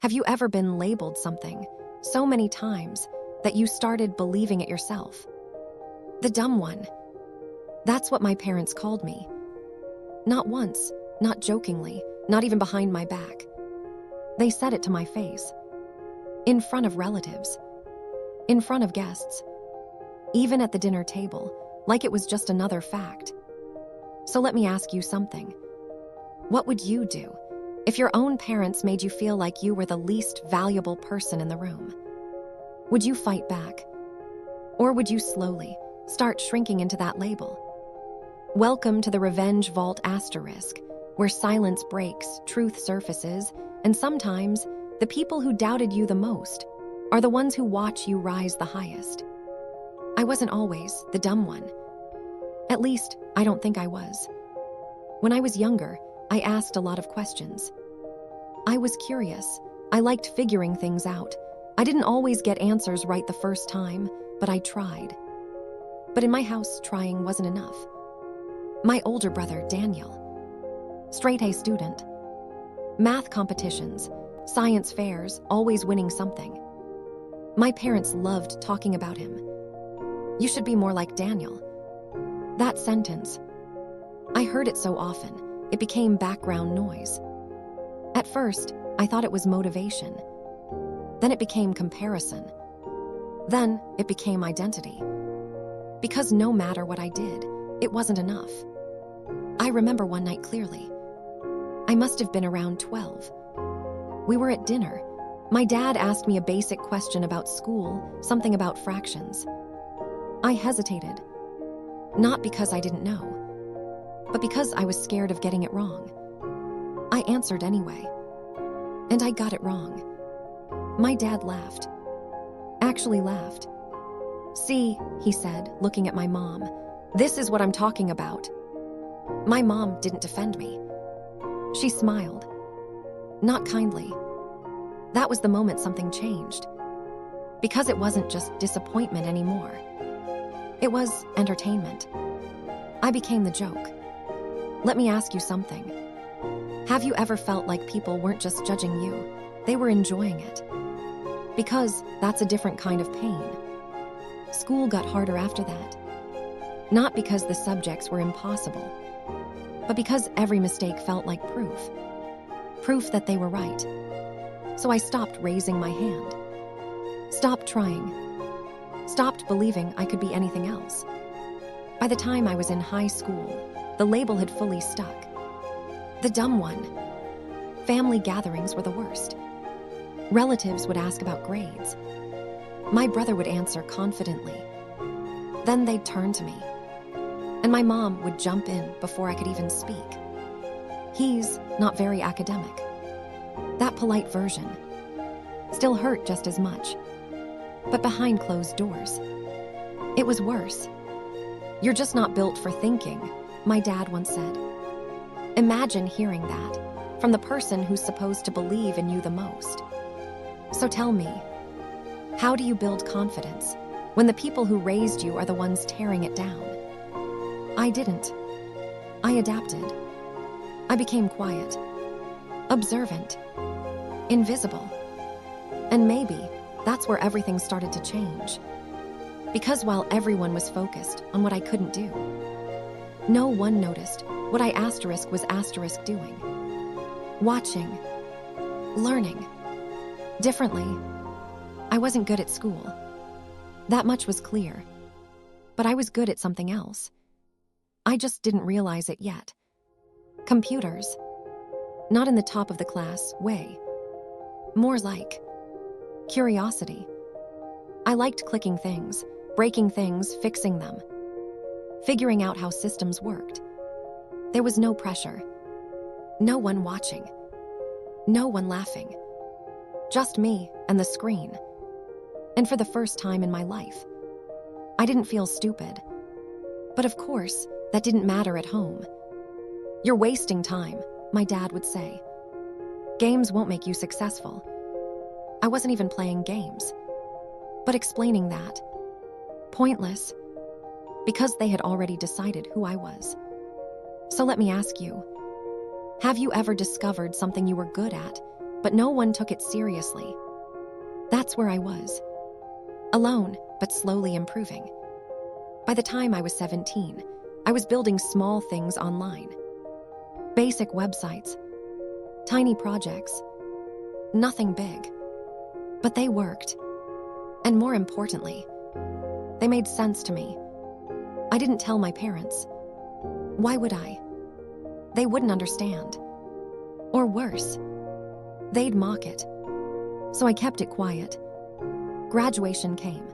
Have you ever been labeled something so many times that you started believing it yourself? The dumb one. That's what my parents called me. Not once, not jokingly, not even behind my back. They said it to my face. In front of relatives. In front of guests. Even at the dinner table, like it was just another fact. So let me ask you something. What would you do if your own parents made you feel like you were the least valuable person in the room? Would you fight back? Or would you slowly start shrinking into that label? Welcome to the Revenge Vault asterisk, where silence breaks, truth surfaces, and sometimes the people who doubted you the most are the ones who watch you rise the highest. I wasn't always the dumb one. At least, I don't think I was. When I was younger, I asked a lot of questions. I was curious. I liked figuring things out. I didn't always get answers right the first time, but I tried. But in my house, trying wasn't enough. My older brother, Daniel, straight-A student. Math competitions, science fairs, always winning something. My parents loved talking about him. You should be more like Daniel. That sentence, I heard it so often, it became background noise. At first, I thought it was motivation. Then it became comparison. Then it became identity. Because no matter what I did, it wasn't enough. I remember one night clearly. I must have been around 12. We were at dinner. My dad asked me a basic question about school, something about fractions. I hesitated. Not because I didn't know, but because I was scared of getting it wrong. I answered anyway. And I got it wrong. My dad laughed. Actually laughed. "See," he said, looking at my mom, "this is what I'm talking about." My mom didn't defend me. She smiled. Not kindly. That was the moment something changed. Because it wasn't just disappointment anymore. It was entertainment. I became the joke. Let me ask you something. Have you ever felt like people weren't just judging you, they were enjoying it? Because that's a different kind of pain. School got harder after that. Not because the subjects were impossible, but because every mistake felt like proof. Proof that they were right. So I stopped raising my hand. Stopped trying. Stopped believing I could be anything else. By the time I was in high school, the label had fully stuck. The dumb one. Family gatherings were the worst. Relatives would ask about grades. My brother would answer confidently. Then they'd turn to me. And my mom would jump in before I could even speak. He's not very academic. That polite version. Still hurt just as much. But behind closed doors. It was worse. "You're just not built for thinking," my dad once said. Imagine hearing that from the person who's supposed to believe in you the most. So tell me, how do you build confidence when the people who raised you are the ones tearing it down? I didn't. I adapted. I became quiet, observant, invisible. And maybe that's where everything started to change. Because while everyone was focused on what I couldn't do, no one noticed what I was doing. Watching. Learning. Differently. I wasn't good at school. That much was clear. But I was good at something else. I just didn't realize it yet. Computers. Not in the top of the class way. More like curiosity. I liked clicking things, breaking things, fixing them. Figuring out how systems worked. There was no pressure. No one watching. No one laughing. Just me and the screen. And for the first time in my life, I didn't feel stupid. But of course, that didn't matter at home. "You're wasting time," my dad would say. "Games won't make you successful." I wasn't even playing games. But explaining that, pointless, because they had already decided who I was. So let me ask you, have you ever discovered something you were good at but no one took it seriously. That's where I was. Alone, but slowly improving. By the time I was 17, I was building small things online. Basic websites, tiny projects, nothing big. But they worked. And more importantly, they made sense to me. I didn't tell my parents. Why would I? They wouldn't understand. Or worse, they'd mock it. So I kept it quiet. Graduation came.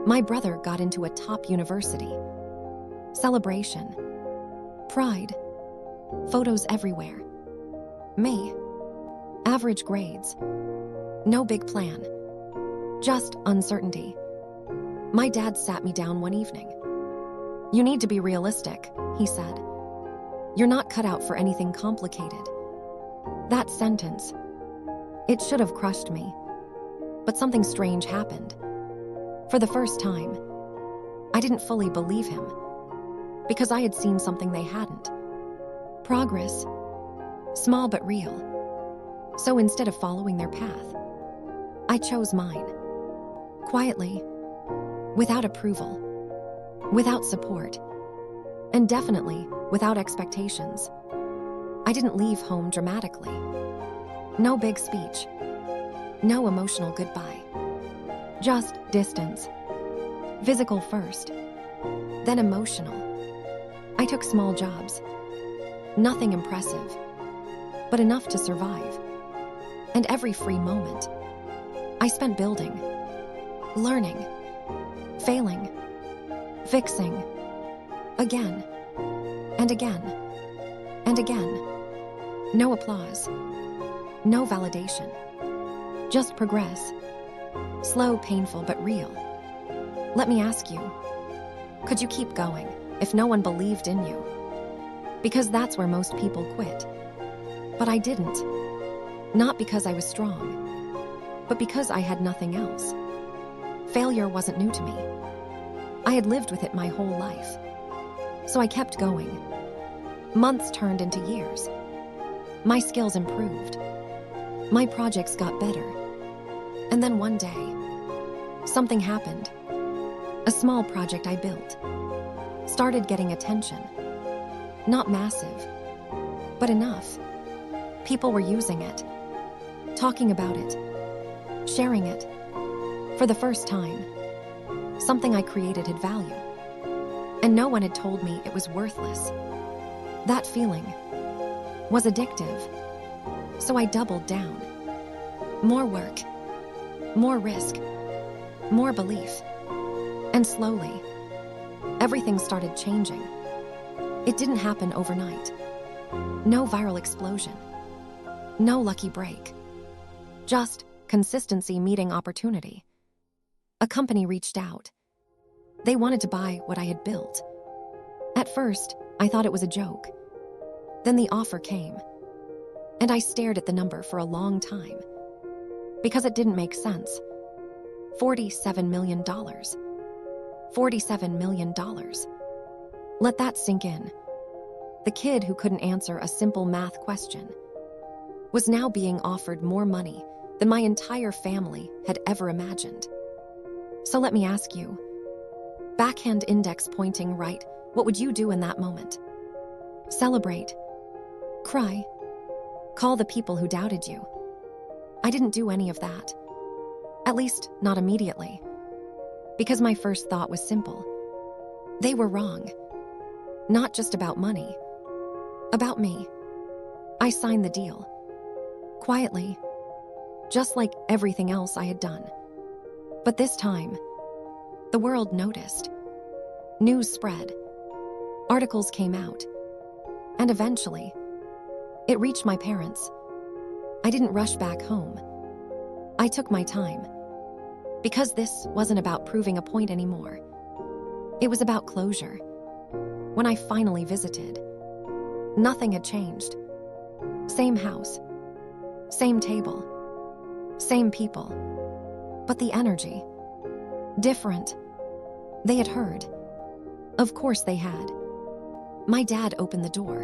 My brother got into a top university. Celebration. Pride. Photos everywhere. Me. Average grades. No big plan. Just uncertainty. My dad sat me down one evening. "You need to be realistic," he said. "You're not cut out for anything complicated." That sentence, it should have crushed me. But something strange happened. For the first time, I didn't fully believe him, because I had seen something they hadn't. Progress, small but real. So instead of following their path, I chose mine. Quietly, without approval, without support, and definitely without expectations. I didn't leave home dramatically. No big speech. No emotional goodbye. Just distance. Physical first, then emotional. I took small jobs. Nothing impressive, but enough to survive. And every free moment, I spent building, learning, failing, fixing, again, and again, and again. No applause, no validation, just progress. Slow, painful, but real. Let me ask you, could you keep going if no one believed in you? Because that's where most people quit. But I didn't. Not because I was strong, but because I had nothing else. Failure wasn't new to me. I had lived with it my whole life. So I kept going. Months turned into years. My skills improved. My projects got better. And then one day, something happened. A small project I built started getting attention. Not massive, but enough. People were using it, talking about it, sharing it. For the first time, something I created had value. And no one had told me it was worthless. That feeling was addictive. So I doubled down. More work, more risk, more belief. And slowly, everything started changing. It didn't happen overnight. No viral explosion. No lucky break. Just consistency meeting opportunity. A company reached out. They wanted to buy what I had built. At first, I thought it was a joke. Then the offer came. And I stared at the number for a long time. Because it didn't make sense. $47 million. $47 million. Let that sink in. The kid who couldn't answer a simple math question was now being offered more money than my entire family had ever imagined. So let me ask you, backhand index pointing right, what would you do in that moment? Celebrate. Cry. Call the people who doubted you. I didn't do any of that. At least, not immediately. Because my first thought was simple. They were wrong. Not just about money. About me. I signed the deal. Quietly. Just like everything else I had done. But this time, the world noticed. News spread. Articles came out. And eventually, it reached my parents. I didn't rush back home. I took my time. Because this wasn't about proving a point anymore. It was about closure. When I finally visited, nothing had changed. Same house. Same table. Same people. But the energy. Different. They had heard. Of course they had. My dad opened the door.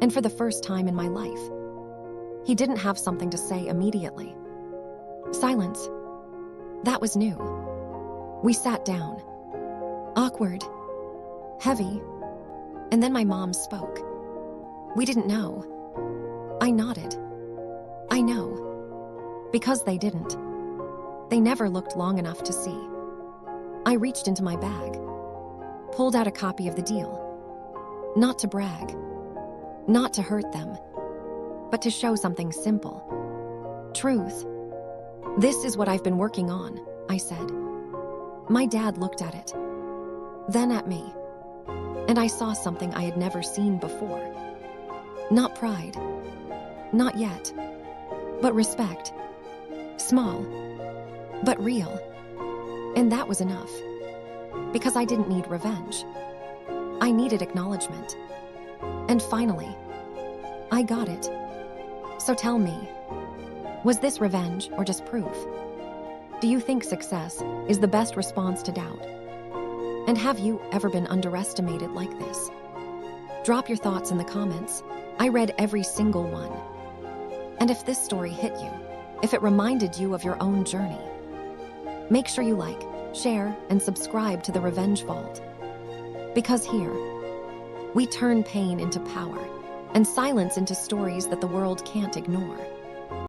And for the first time in my life, He didn't have something to say immediately. Silence. That was new. We sat down. Awkward. Heavy. And then my mom spoke. We didn't know. I nodded. I know. Because they didn't. They never looked long enough to see. I reached into my bag, pulled out a copy of the deal. Not to brag, not to hurt them, but to show something simple. Truth. This is what I've been working on, I said. My dad looked at it, then at me, and I saw something I had never seen before. Not pride, not yet, but respect. Small, but real. And that was enough, because I didn't need revenge. I needed acknowledgement. And finally, I got it. So tell me, was this revenge or just proof? Do you think success is the best response to doubt? And have you ever been underestimated like this? Drop your thoughts in the comments. I read every single one. And if this story hit you, if it reminded you of your own journey, make sure you like, share, and subscribe to the Revenge Vault. Because here, we turn pain into power and silence into stories that the world can't ignore.